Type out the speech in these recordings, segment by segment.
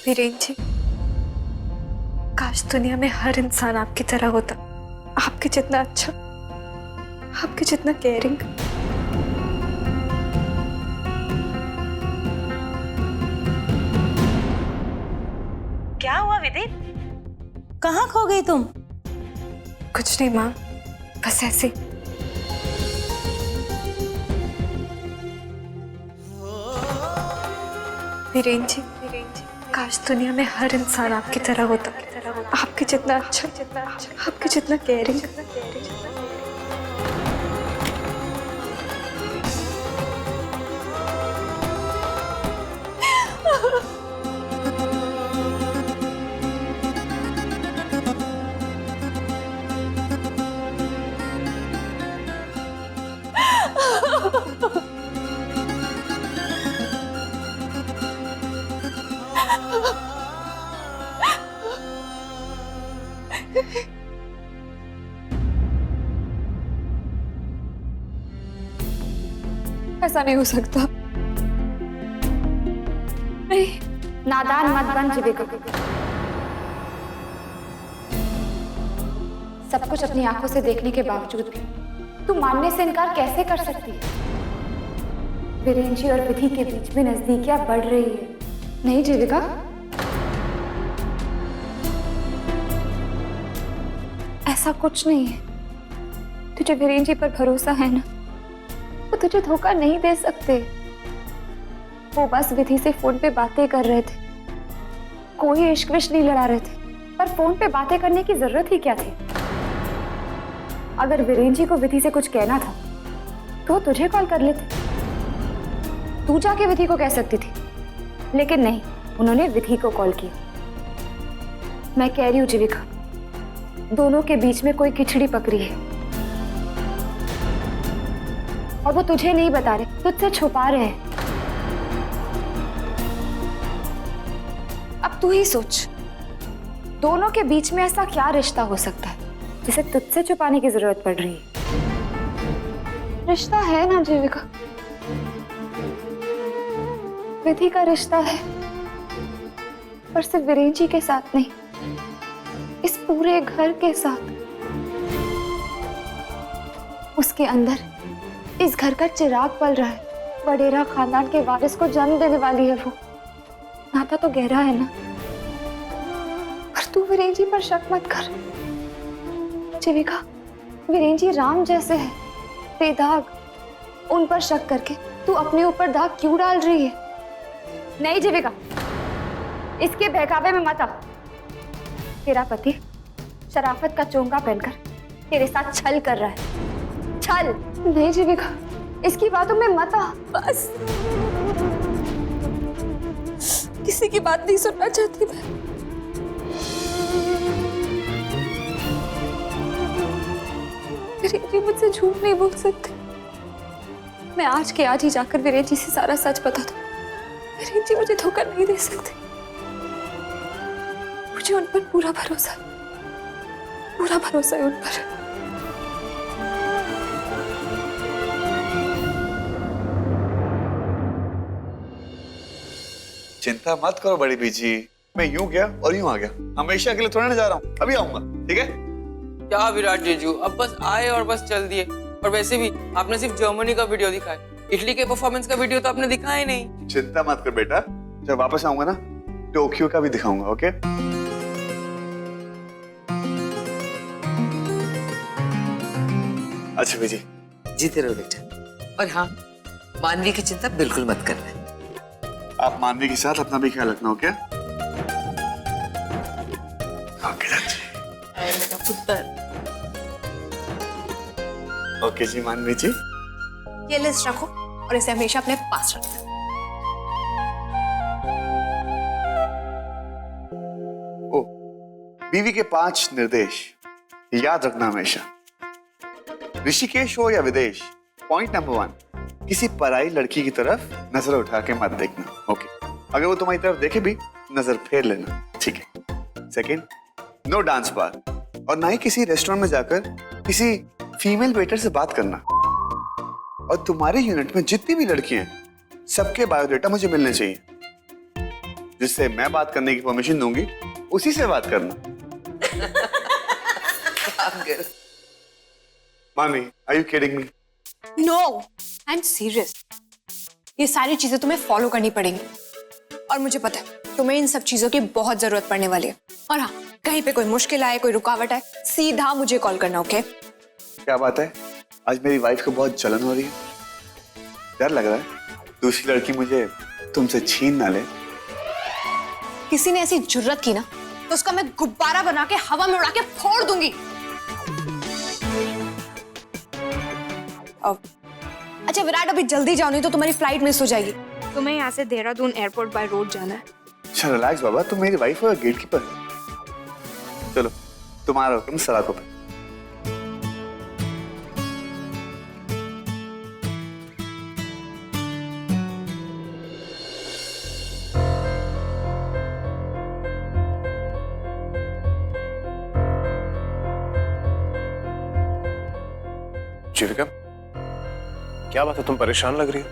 वीरेन जी, काश दुनिया में हर इंसान आपकी तरह होता, आपके जितना अच्छा, आपके जितना केयरिंग। क्या हुआ विधि? कहाँ खो गई तुम? कुछ नहीं माँ, बस ऐसे ही। वीरेन जी, काश दुनिया में हर इंसान आपकी तरह होता, आपके जितना अच्छा, आपके जितना केयरिंग। ऐसा नहीं हो सकता। नहीं, नादान मत बन जीविका। सब कुछ अपनी आंखों से देखने के बावजूद भी तू मानने से इनकार कैसे कर सकती है? वीरेन जी और विधि के बीच में नजदीकियां बढ़ रही है। नहीं जीविका, ऐसा कुछ नहीं है। तुझे वीरेन जी पर भरोसा है ना? वो तुझे धोखा नहीं दे सकते। वो बस विधि से फोन पे बातें कर रहे थे, कोई इश्क विश नहीं लड़ा रहे थे। पर फोन पे बातें करने की जरूरत ही क्या थी? अगर वीरेन जी को विधि से कुछ कहना था तो तुझे कॉल कर लेते, तू जाके विधि को कह सकती थी। लेकिन नहीं, उन्होंने विधि को कॉल किया। मैं कह रही हूँ जीविका, दोनों के बीच में कोई खिचड़ी पकड़ी है और वो तुझे नहीं बता रहे, तुझसे छुपा रहे हैं। अब तू ही सोच, दोनों के बीच में ऐसा क्या रिश्ता हो सकता है जिसे तुझसे छुपाने की जरूरत पड़ रही है? रिश्ता है ना जीविका, विधि का रिश्ता है, पर सिर्फ वीरेन जी के साथ नहीं, इस पूरे घर के साथ। उसके अंदर इस घर का चिराग पल रहा है। वडेरा खानदान के वारिस को जन्म देने वाली है वो। नाता तो गहरा है ना। पर तू वीरेन जी पर शक मत कर जीविका। वीरेन जी राम जैसे है, बेदाग। उन पर शक करके तू अपने ऊपर दाग क्यों डाल रही है? नहीं जीविका, इसके बहकावे में मत आ। तेरा पति शराफत का चोंगा पहनकर तेरे साथ छल कर रहा है। छल नहीं जीविका, इसकी बातों में मत आ। बस, किसी की बात नहीं सुनना चाहती मैं। वीरेन जी मुझसे झूठ नहीं बोल सकते। मैं आज के आज ही जाकर वीरेन जी से सारा सच बता दूं। वीरेन जी मुझे धोखा नहीं दे सकते। मुझे उन पर पूरा भरोसा है उन पर। चिंता मत करो बड़ी बीजी, मैं यूं गया और यूं आ गया। हमेशा के लिए थोड़ा ना जा रहा हूँ, अभी आऊंगा, ठीक है? क्या विराट जीजू, अब बस आए और बस चल दिए। और वैसे भी आपने सिर्फ जर्मनी का वीडियो दिखाया, इटली के परफॉर्मेंस का वीडियो तो आपने दिखाया ही नहीं। चिंता मत कर बेटा, जब वापस आऊंगा ना टोक्यो का भी दिखाऊंगा, ओके? अच्छा बीजी, जीते रहो बेटा। और हाँ, मानवी की चिंता बिल्कुल मत करना। आप मानवी के साथ अपना भी ख्याल रखना, ओके? ओके मेरा पुत्र। ओके जी मानवी जी। ये लिस्ट रखो और इसे हमेशा अपने पास रखना। ओ, बीवी के 5 निर्देश याद रखना हमेशा। ऋषिकेश हो या विदेश, पॉइंट नंबर 1, किसी पराई लड़की की तरफ नजर उठा के मत देखना, ओके? अगर वो तुम्हारी तरफ देखे भी, नजर फेर लेना, ठीक है? सेकंड, नो डांस बार, और ना ही किसी रेस्टोरेंट में जाकर किसी फीमेल वेटर से बात करना। और तुम्हारे यूनिट में जितनी भी लड़कियां हैं, सबके बायोडाटा मुझे मिलने चाहिए। जिससे मैं बात करने की परमिशन दूंगी उसी से बात करना। Manvi, are you kidding me? No, I am serious. ये सारी चीजें तुम्हें फॉलो करनी पड़ेंगी और मुझे पता है तुम्हें इन सब चीजों की बहुत जरूरत पड़ने वाली है। और हाँ, कहीं पे कोई मुश्किल आए, कोई रुकावट आए, सीधा मुझे कॉल करना, ओके? क्या बात है, आज मेरी वाइफ को बहुत जलन हो रही है। डर लग रहा है दूसरी लड़की मुझे तुमसे छीन ना ले। किसी ने ऐसी जुर्रत की ना तो उसका मैं गुब्बारा बना के हवा में उड़ा के फोड़ दूंगी। अच्छा विराट, अभी जल्दी जाओ नहीं तो तुम्हारी फ्लाइट मिस हो जाएगी। तुम्हें यहाँ से देहरादून एयरपोर्ट बाय रोड जाना है। अच्छा रिलैक्स बाबा, तुम मेरी वाइफ हो, गेट कीपर। चलो तुम्हारा हुक्म सलाखों पे। जीविका, क्या बात है, तुम परेशान लग रही हो?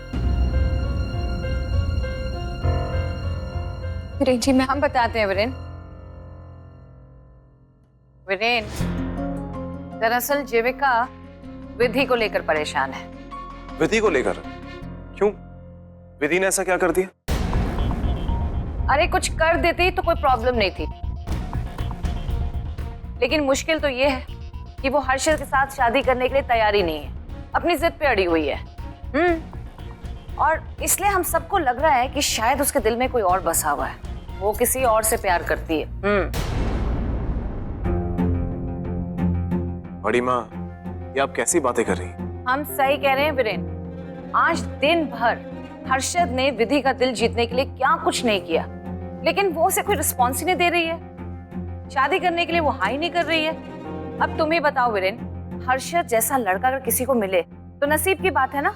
वीरेन जी, मैं हम बताते हैं वीरेन। वीरेन, दरअसल जीविका विधि को लेकर परेशान है। विधि को लेकर? क्यों? विधि ने ऐसा क्या कर दिया? अरे कुछ कर देती तो कोई प्रॉब्लम नहीं थी, लेकिन मुश्किल तो ये है कि वो हर्षद के साथ शादी करने के लिए तैयार ही नहीं है, अपनी जिद पे अड़ी हुई है। और इसलिए हम सबको लग रहा है कि शायद उसके दिल में कोई और बसा हुआ है, वो किसी और से प्यार करती है। बड़ी माँ, ये आप कैसी बातें कर रही हैं? हम सही कह रहे हैं वीरेन। आज दिन भर हर्षद ने विधि का दिल जीतने के लिए क्या कुछ नहीं किया, लेकिन वो उसे कोई रिस्पॉन्स ही नहीं दे रही है। शादी करने के लिए वो हाई नहीं कर रही है। अब तुम ही बताओ वीरेन, हर्षद जैसा लड़का अगर किसी को मिले तो नसीब की बात है ना,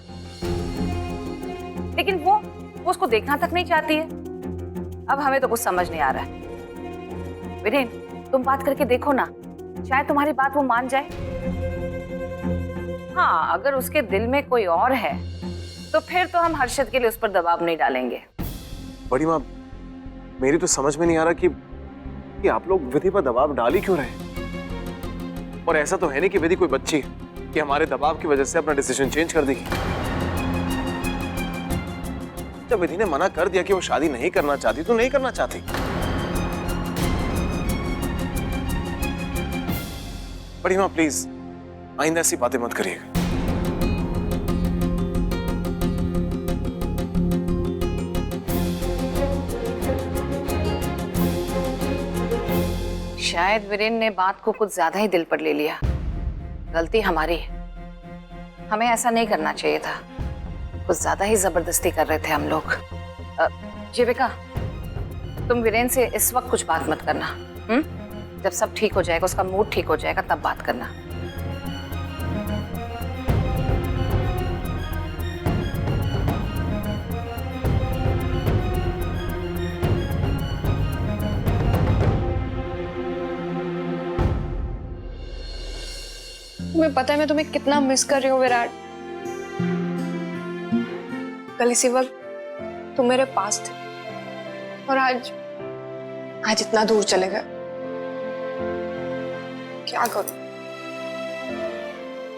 लेकिन वो उसको देखना तक नहीं चाहती है। अब हमें तो कुछ समझ नहीं आ रहा है। वीरेन, तुम बात करके देखो ना, शायद तुम्हारी बात वो मान जाए। हाँ, अगर उसके दिल में कोई और है तो फिर तो हम हर्षद के लिए उस पर दबाव नहीं डालेंगे। बड़ी माँ, मेरी तो समझ में नहीं आ रहा कि आप लोग विधि पर दबाव डाल ही क्यों रहे हैं? और ऐसा तो है नहीं कि विधि कोई बच्ची है कि हमारे दबाव की वजह से अपना डिसीजन चेंज कर देगी। जब विधि ने मना कर दिया कि वो शादी नहीं करना चाहती तो नहीं करना चाहती। बड़ी माँ प्लीज, आइंदा ऐसी बातें मत करिएगा। शायद वीरेन ने बात को कुछ ज्यादा ही दिल पर ले लिया। गलती हमारी है, हमें ऐसा नहीं करना चाहिए था। कुछ ज्यादा ही जबरदस्ती कर रहे थे हम लोग। जीविका, तुम वीरेन से इस वक्त कुछ बात मत करना। जब सब ठीक हो जाएगा, उसका मूड ठीक हो जाएगा, तब बात करना। तुम्हें पता है मैं तुम्हें कितना मिस कर रही हूँ विराट। कल इसी वक्त तुम मेरे पास थे और आज इतना दूर चले गए। क्या करूं?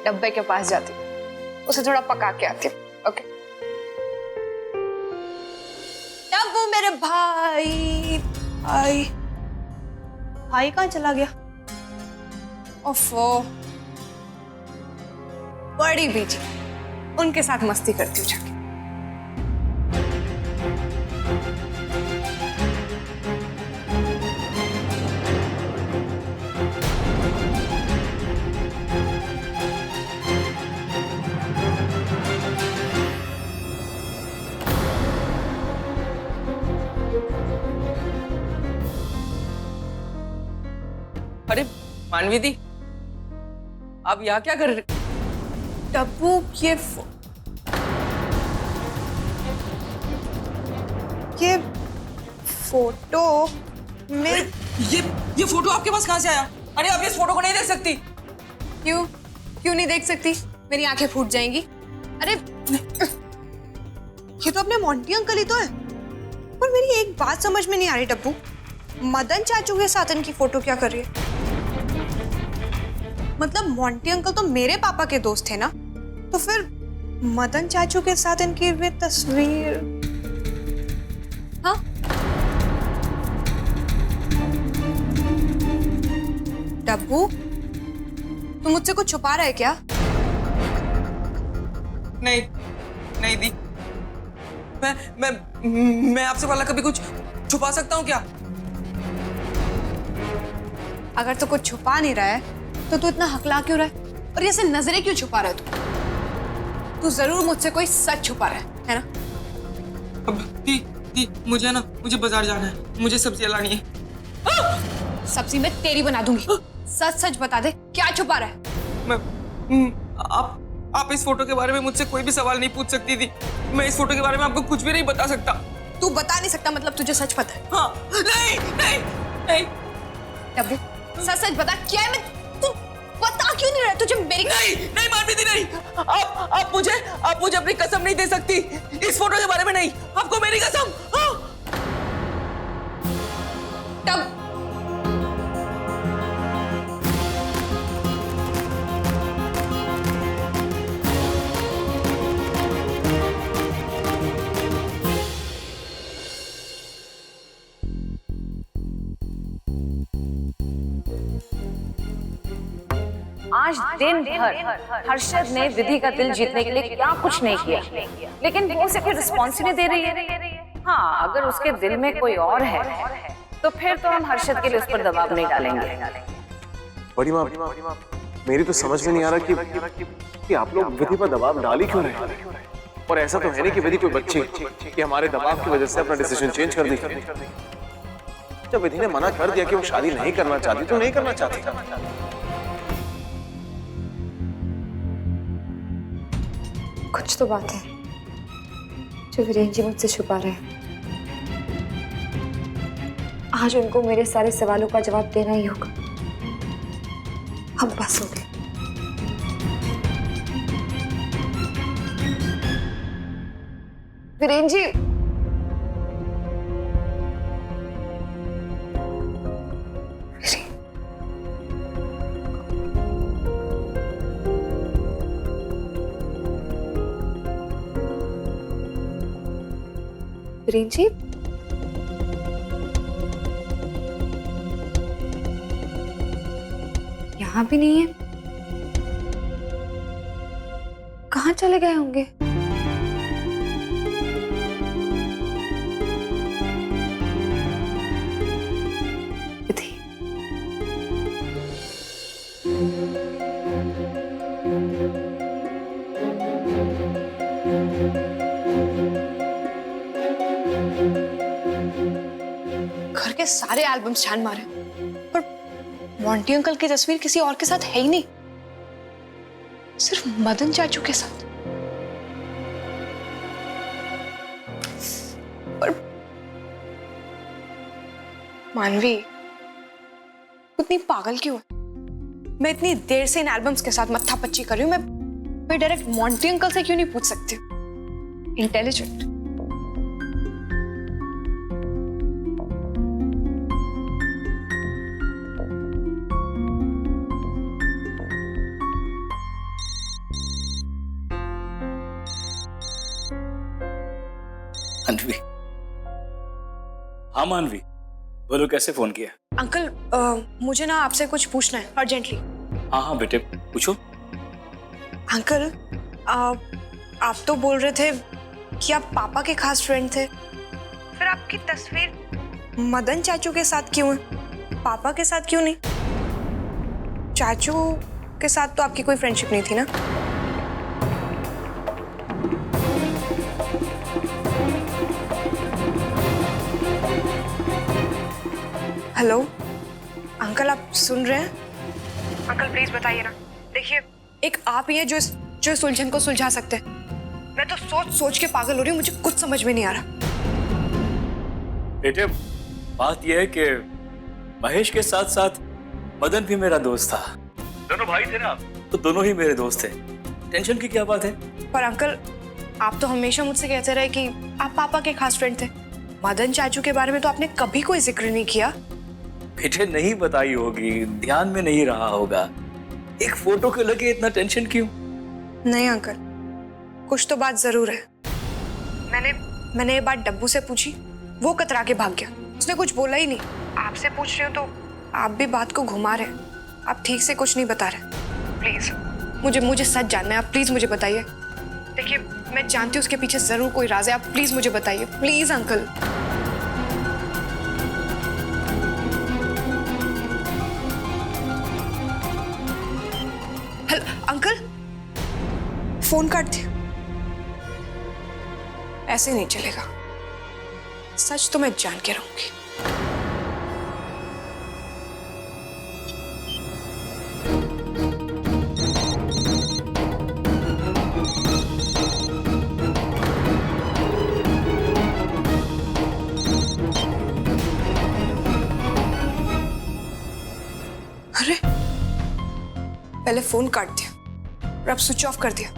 डब्बे के पास जाती, उसे थोड़ा पका के आती। ओके डब्बू मेरे भाई भाई कहाँ चला गया? ओफो, बड़ी बीजी, उनके साथ मस्ती करती हूँ जाके। अरे मानवी दी, आप यहाँ क्या कर रहे? डब्बू, ये फोटो में ये फोटो आपके पास कहाँ से आया? अरे आप इस फोटो को नहीं देख सकती। क्यों नहीं देख सकती? मेरी आंखें फूट जाएंगी। अरे ये तो अपने मोंटी अंकल ही तो है। पर मेरी एक बात समझ में नहीं आ रही डब्बू, मदन चाचू के साथ इनकी फोटो क्या कर रही है? मतलब मोंटी अंकल तो मेरे पापा के दोस्त थे ना, तो फिर मदन चाचू के साथ इनकी वे तस्वीर। हाँ, डब्बू तू मुझसे कुछ छुपा रहा है क्या? नहीं नहीं दी, मैं आपसे वाला कभी कुछ छुपा सकता हूँ क्या? अगर तू कुछ छुपा नहीं रहा है तो तू इतना हकला क्यों रहा है और ये ऐसे नजरें क्यों छुपा रहा है? तू जरूर मुझसे कोई सच छुपा रहा है ना? अब दी मुझे ना, मुझे बाजार जाना है, मुझे सब्जियां लानी है। सब्जी मैं तेरी बना दूंगी। सच सच बता दे, क्या छुपा रहा है? आप इस फोटो के बारे में मुझसे कोई भी सवाल नहीं पूछ सकती थी। मैं इस फोटो के बारे में आपको कुछ भी नहीं बता सकता। तू बता नहीं सकता मतलब तुझे सच पता है? हाँ, नहीं नहीं नहीं डब्बू सच सच बता, क्या है? मैं तू बता क्यों नहीं रहा? तुझे मेरी नहीं मानवी दी, नहीं। आप मुझे अपनी कसम नहीं दे सकती इस फोटो के बारे में। नहीं, आपको मेरी कसम। हाँ। तब आज दिन भर हर्षद ने विधि का दिल जीतने के लिए क्या कुछ नहीं किया, लेकिन वो उसे कोई रिस्पॉन्स नहीं दे रही है। हाँ, अगर उसके दिल में कोई और है तो फिर तो हम हर्षद के लिए उस पर दबाव नहीं डालेंगे। बड़ी माँ, मेरी तो समझ में नहीं आ रहा कि आप लोग विधि पर दबाव डाल ही क्यों रहे हैं? और ऐसा तो है नहीं कि विधि कोई बच्ची कि हमारे दबाव की वजह से अपना डिसीजन चेंज कर दी। जब विधि ने मना कर दिया कि वो शादी नहीं करना चाहती तो नहीं करना चाहती। कुछ तो बात है जो वीरेन जी मुझसे छुपा रहे हैं। आज उनको मेरे सारे सवालों का जवाब देना ही होगा। अब बस हो गए। वीरेन जी, वीरेन जी, यहाँ भी नहीं है। कहाँ चले गए होंगे? विधि, घर के सारे एल्बम्स छान मारे पर मोंटी अंकल की तस्वीर किसी और के साथ है ही नहीं, सिर्फ मदन चाचू के साथ। पर मानवी उतनी पागल क्यों है? मैं इतनी देर से इन एल्बम्स के साथ मत्था पच्ची कर रही हूँ। मैं डायरेक्ट मोंटी अंकल से क्यों नहीं पूछ सकती? इंटेलिजेंट। मानवी, हाँ मानवी, बोलो कैसे फोन किया? अंकल मुझे ना आपसे कुछ पूछना है अर्जेंटली। हाँ हाँ बेटे पूछो। अंकल आप तो बोल रहे थे कि आप पापा के खास फ्रेंड थे, फिर आपकी तस्वीर मदन चाचू के साथ क्यों है? पापा के साथ क्यों नहीं? चाचू के साथ तो आपकी कोई फ्रेंडशिप नहीं थी ना? हेलो अंकल, आप सुन रहे हैं? अंकल प्लीज बताइए ना। देखिए, एक आप ही हैं जो इस उलझन को सुलझा सकते हैं। मैं तो सोच सोच के पागल हो रही हूँ, मुझे कुछ समझ में नहीं आ रहा। बेटे बात यह है कि महेश के साथ साथ मदन भी मेरा दोस्त था। दोनों भाई थे ना आप, तो दोनों ही मेरे दोस्त थे। टेंशन की क्या बात है? पर अंकल, आप तो हमेशा मुझसे कहते रहे कि आप पापा के खास फ्रेंड थे। मदन चाचू के बारे में तो आपने कभी कोई जिक्र नहीं किया। बेटे नहीं बताई होगी, ध्यान में नहीं रहा होगा। एक फोटो के लगे इतना टेंशन क्यों? नहीं अंकल, कुछ तो बात जरूर है। मैंने ये बात डब्बू से पूछी, वो कतरा के भाग गया, उसने कुछ बोला ही नहीं। आपसे पूछ रही हूँ तो आप भी बात को घुमा रहे हैं, आप ठीक से कुछ नहीं बता रहे। प्लीज मुझे सच जानना है, आप प्लीज मुझे बताइए। देखिए मैं जानती हूँ उसके पीछे जरूर कोई राज है, आप प्लीज मुझे बताइए, please uncle. Hello uncle, phone काट दिया। ऐसे नहीं चलेगा, सच तो मैं जान के रहूंगी। अरे पहले फोन काट दिया और अब स्विच ऑफ कर दिया।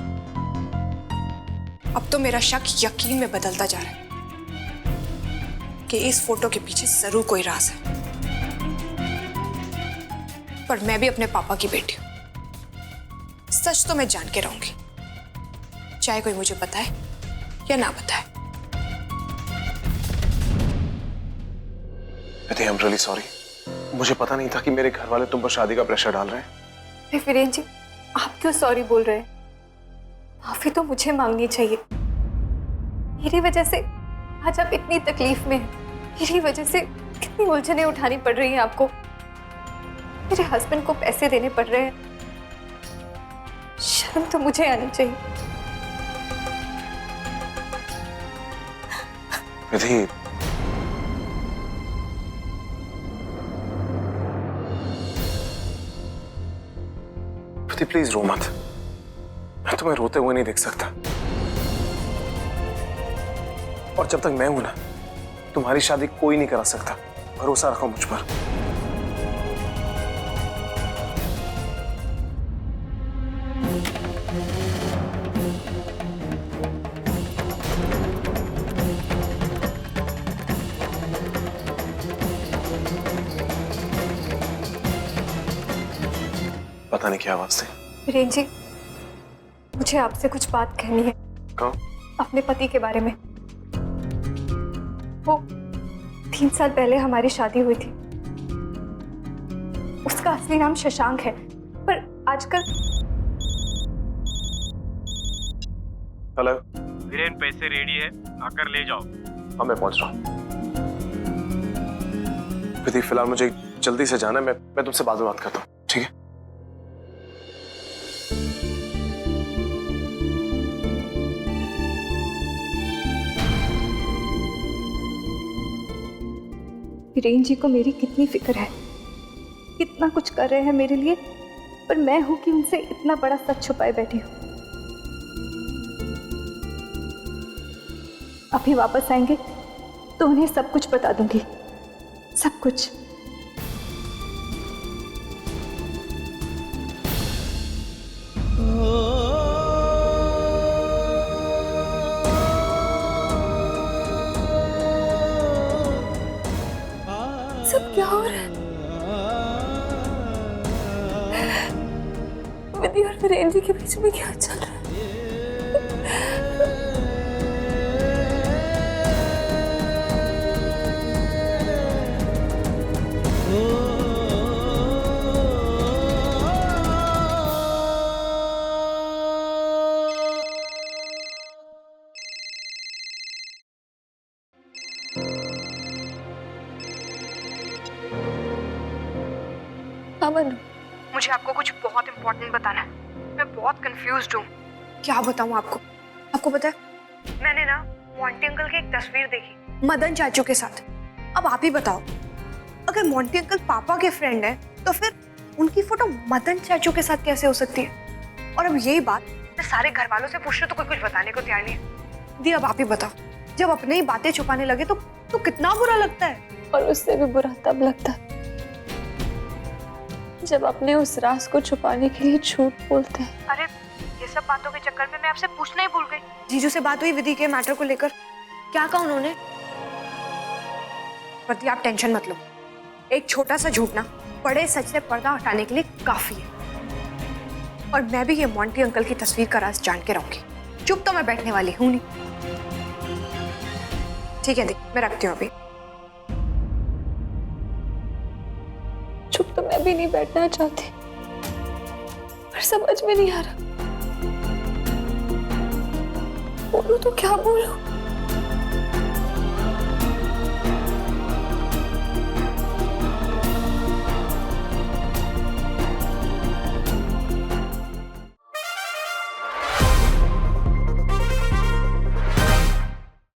अब तो मेरा शक यकीन में बदलता जा रहा है कि इस फोटो के पीछे जरूर कोई राज है। पर मैं भी अपने पापा की बेटी हूं, सच तो मैं जान के रहूंगी, चाहे कोई मुझे बताए या ना बताए। आई एम रियली सॉरी, मुझे पता नहीं था कि मेरे घर वाले तुम पर शादी का प्रेशर डाल रहे हैं। अरे वीरेन जी, आप क्यों सॉरी बोल रहे हैं? माफी तो मुझे मांगनी चाहिए। मेरी वजह से आज आप इतनी तकलीफ में हैं, मेरी वजह से कितनी उलझनें उठानी पड़ रही हैं आपको, मेरे हस्बैंड को पैसे देने पड़ रहे हैं। शर्म तो मुझे आनी चाहिए। विधि, प्लीज रो मत, मैं तुम्हें रोते हुए नहीं देख सकता। और जब तक मैं हूं ना, तुम्हारी शादी कोई नहीं करा सकता। भरोसा रखो मुझ पर। पता नहीं क्या आवाज थी। वीरेन जी, मुझे आपसे कुछ बात कहनी है। कहो। अपने पति के बारे में। वो 3 साल पहले हमारी शादी हुई थी। उसका असली नाम शशांक है, पर आजकल। हेलो वीरेन, पैसे रेडी है, आकर ले जाओ। हाँ मैं पहुंच रहा हूँ। विधि फिलहाल मुझे जल्दी से जाना है, मैं तुमसे बाद में बात करता हूँ, ठीक है? वीरेन जी को मेरी कितनी फिक्र है, कितना कुछ कर रहे हैं मेरे लिए, पर मैं हूं कि उनसे इतना बड़ा सच छुपाए बैठी हूं। अभी वापस आएंगे तो उन्हें सब कुछ बता दूंगी, सब कुछ। सब क्या हो रहा है? विधि और वीरेन जी के बीच में क्या चल रहा है? मुझे आपको कुछ बहुत इंपॉर्टेंट बताना है। मैं बहुत कंफ्यूज्ड हूँ। क्या बताऊँ आपको? आपको पता है, मैंने ना मोंटी अंकल की एक तस्वीर देखी मदन चाचू के साथ। अब आप ही बताओ, अगर मोंटी अंकल पापा के फ्रेंड है तो फिर उनकी फोटो मदन चाचू के साथ कैसे हो सकती है? और अब यही बात मैं सारे घर वालों से पूछ रही हूँ तो कोई कुछ बताने को तैयार नहीं है। दी अब आप ही बताओ, जब अपने ही बातें छुपाने लगे तो कितना बुरा लगता है। और उससे भी बुरा तब लगता है जब अपने उस राज को छुपाने के लिए झूठ बोलते हैं। अरे ये सब बातों के चक्कर में मैं आपसे पूछना ही भूल गई। जीजू से बात हुई विधि के मैटर को लेकर, क्या कहा उन्होंने? प्रति आप टेंशन मत लो। एक छोटा सा झूठ ना बड़े सच से पर्दा हटाने के लिए काफी है। और मैं भी ये मोंटी अंकल की तस्वीर का राज जान के रहूंगी। चुप तो मैं बैठने वाली हूं नहीं। ठीक है देख, मैं रखती हूँ अभी। चुप तो मैं भी नहीं बैठना चाहती, पर समझ में नहीं आ रहा बोलूं तो क्या बोलूं।